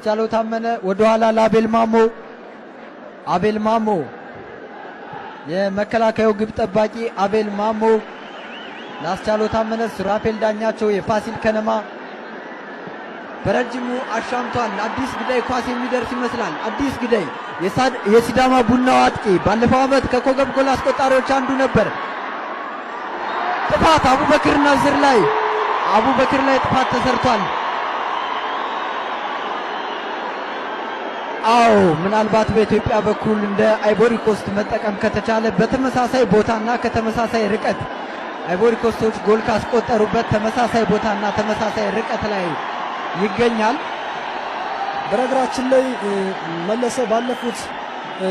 ላስቻለው ታመነ ወደ ኋላ ለአቤል ማሞ አቤል ማሞ የመከላከያው ግብ ጠባቂ አቤል ማሞ ላስቻለው ታመነ ሱራፌል ዳኛቸው የፋሲል ከነማ በረጅሙ አሻምቷል። አዲስ ግዳይ ኳስ የሚደርስ ይመስላል። አዲስ ግዳይ የሲዳማ ቡናው አጥቂ ባለፈው ዓመት ከኮከብ ጎል አስቆጣሪዎች አንዱ ነበር። ጥፋት አቡበክር ናዝር ላይ አቡበክር ላይ ጥፋት ተሰርቷል። አዎ ምናልባት በኢትዮጵያ በኩል እንደ አይቮሪ ኮስት መጠቀም ከተቻለ በተመሳሳይ ቦታና ከተመሳሳይ ርቀት አይቮሪ ኮስቶች ጎል ካስቆጠሩበት ተመሳሳይ ቦታና ተመሳሳይ ርቀት ላይ ይገኛል። በነገራችን ላይ መለሰ ባለፉት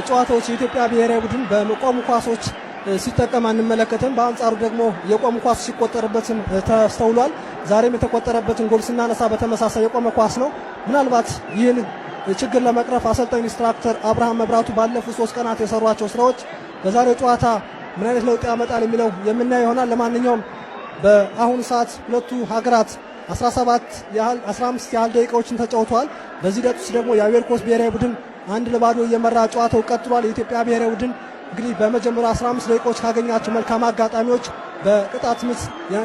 ጨዋታዎች የኢትዮጵያ ብሔራዊ ቡድን በቆሙ ኳሶች ሲጠቀም አንመለከተም። በአንጻሩ ደግሞ የቆሙ ኳስ ሲቆጠርበትም ተስተውሏል። ዛሬም የተቆጠረበትን ጎል ስናነሳ በተመሳሳይ የቆመ ኳስ ነው። ምናልባት ይህን ችግር ለመቅረፍ አሰልጣኝ ኢንስትራክተር አብርሃም መብራቱ ባለፉት 3 ቀናት የሰሯቸው ስራዎች በዛሬው ጨዋታ ምን አይነት ለውጥ ያመጣል የሚለው የምናየው ይሆናል። ለማንኛውም በአሁኑ ሰዓት ሁለቱ ሀገራት 15 ያህል ደቂቃዎችን ተጫውተዋል። በዚህ ሂደት ውስጥ ደግሞ የአይቮሪ ኮስት ብሔራዊ ቡድን 1-0 እየመራ ጨዋታው ቀጥሏል። የኢትዮጵያ ብሔራዊ ቡድን እንግዲህ በመጀመሪያ 15 ደቂቃዎች ካገኛቸው መልካም አጋጣሚዎች በቅጣት ምት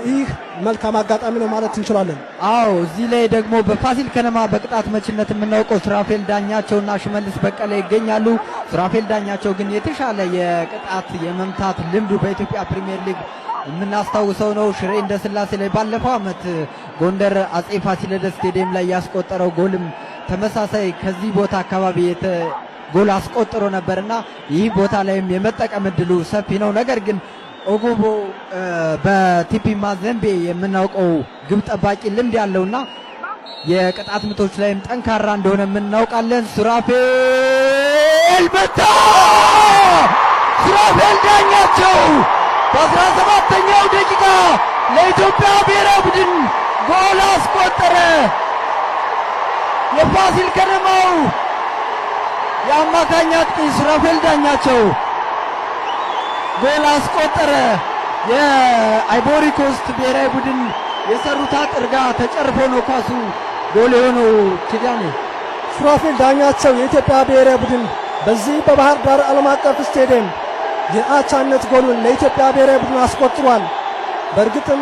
ይህ መልካም አጋጣሚ ነው ማለት እንችላለን። አዎ እዚህ ላይ ደግሞ በፋሲል ከነማ በቅጣት መችነት የምናውቀው ሱራፌል ዳኛቸውና ሽመልስ በቀለ ይገኛሉ። ሱራፌል ዳኛቸው ግን የተሻለ የቅጣት የመምታት ልምዱ በኢትዮጵያ ፕሪሚየር ሊግ የምናስታውሰው ነው። ሽሬ እንደ ስላሴ ላይ ባለፈው ዓመት ጎንደር አጼ ፋሲለደስ ስቴዲየም ላይ ያስቆጠረው ጎልም ተመሳሳይ ከዚህ ቦታ አካባቢ ጎል አስቆጥሮ ነበርና ይህ ቦታ ላይም የመጠቀም እድሉ ሰፊ ነው። ነገር ግን ኦጎቦ በቲፒ ማዘምቤ የምናውቀው ግብ ጠባቂ ልምድ ያለውና የቅጣት ምቶች ላይም ጠንካራ እንደሆነ የምናውቃለን። ሱራፌል መታ! ሱራፌል ዳኛቸው በ17ኛው ደቂቃ ለኢትዮጵያ ብሔራዊ ቡድን ጎል አስቆጠረ። የፋሲል ከነማው የአማካኝ አጥቂ ሱራፌል ዳኛቸው ጎል አስቆጠረ። የአይቮሪ ኮስት ብሔራዊ ቡድን የሰሩት አጥር ጋር ተጨርፎ ነው ኳሱ ጎል የሆነው። ኪዳኔ ሱራፌል ዳኛቸው የኢትዮጵያ ብሔራዊ ቡድን በዚህ በባህር ዳር ዓለም አቀፍ ስቴዲየም የአቻነት ጎሉን ለኢትዮጵያ ብሔራዊ ቡድን አስቆጥሯል። በእርግጥም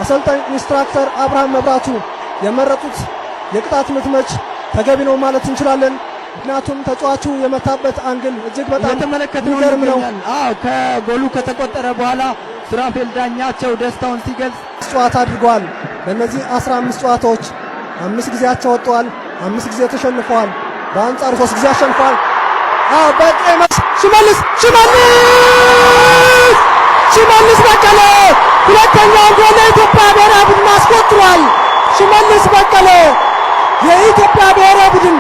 አሰልጣኝ ኢንስትራክተር አብርሃም መብራቱ የመረጡት የቅጣት ምት መች ተገቢ ነው ማለት እንችላለን። ምክንያቱም ተጫዋቹ የመታበት አንግል እጅግ በጣም የሚገርም ነው። አዎ ከጎሉ ከተቆጠረ በኋላ ሱራፌል ዳኛቸው ደስታውን ሲገልጽ ጨዋታ አድርገዋል። በእነዚህ 15 ጨዋታዎች 5 ጊዜ አቻ ወጥተዋል፣ 5 ጊዜ ተሸንፈዋል። በአንጻሩ 3 ጊዜ አሸንፈዋል። በቀይ ሽመልስ በቀለ ሁለተኛውን ጎል ለኢትዮጵያ ብሔራዊ ቡድን አስቆጥሯል። ሽመልስ በቀለ የኢትዮጵያ ብሔራዊ ቡድን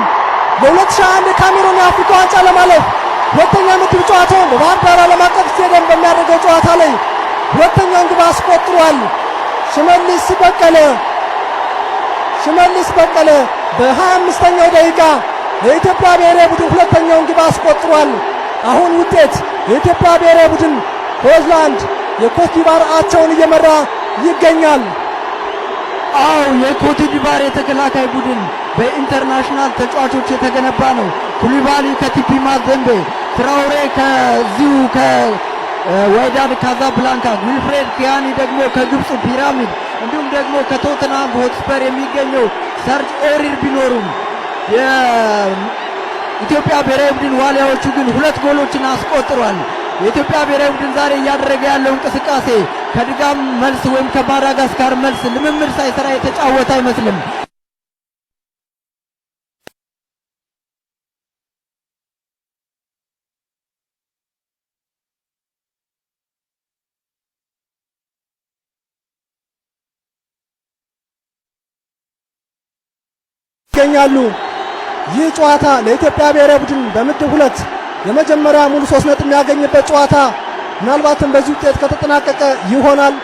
ለ2001 ካሜሩን የአፍሪካ ዋንጫ ለማለፍ ሁለተኛ ምድብ ጨዋታውን በባህር ዳር ዓለም አቀፍ ስቴዲየም በሚያደርገው ጨዋታ ላይ ሁለተኛውን ግብ አስቆጥሯል። ሽመልስ በቀለ በ25ኛው ደቂቃ የኢትዮጵያ ብሔራዊ ቡድን ሁለተኛውን ግብ አስቆጥሯል። አሁን ውጤት የኢትዮጵያ ብሔራዊ ቡድን ሆላንድ የኮትዲቫር አቻውን እየመራ ይገኛል። አው የኮትዲቫር የተከላካይ ቡድን በኢንተርናሽናል ተጫዋቾች የተገነባ ነው። ኩሊባሊ ከቲፒ ማዘምቤ፣ ትራውሬ ከዚሁ ከዋይዳድ ካዛብላንካ፣ ዊልፍሬድ ኪያኒ ደግሞ ከግብፁ ፒራሚድ እንዲሁም ደግሞ ከቶተንሃም ሆትስፐር የሚገኘው ሰርጅ ኦሪር ቢኖሩም የኢትዮጵያ ብሔራዊ ቡድን ዋሊያዎቹ ግን 2 ጎሎችን አስቆጥሯል። የኢትዮጵያ ብሔራዊ ቡድን ዛሬ እያደረገ ያለው እንቅስቃሴ ከድጋም መልስ ወይም ከማዳጋስካር መልስ ልምምድ ሳይሰራ የተጫወተ አይመስልም። ይገኛሉ። ይህ ጨዋታ ለኢትዮጵያ ብሔራዊ ቡድን በምድብ 2 የመጀመሪያ ሙሉ 3 ነጥብ የሚያገኝበት ጨዋታ ምናልባትም በዚህ ውጤት ከተጠናቀቀ ይሆናል።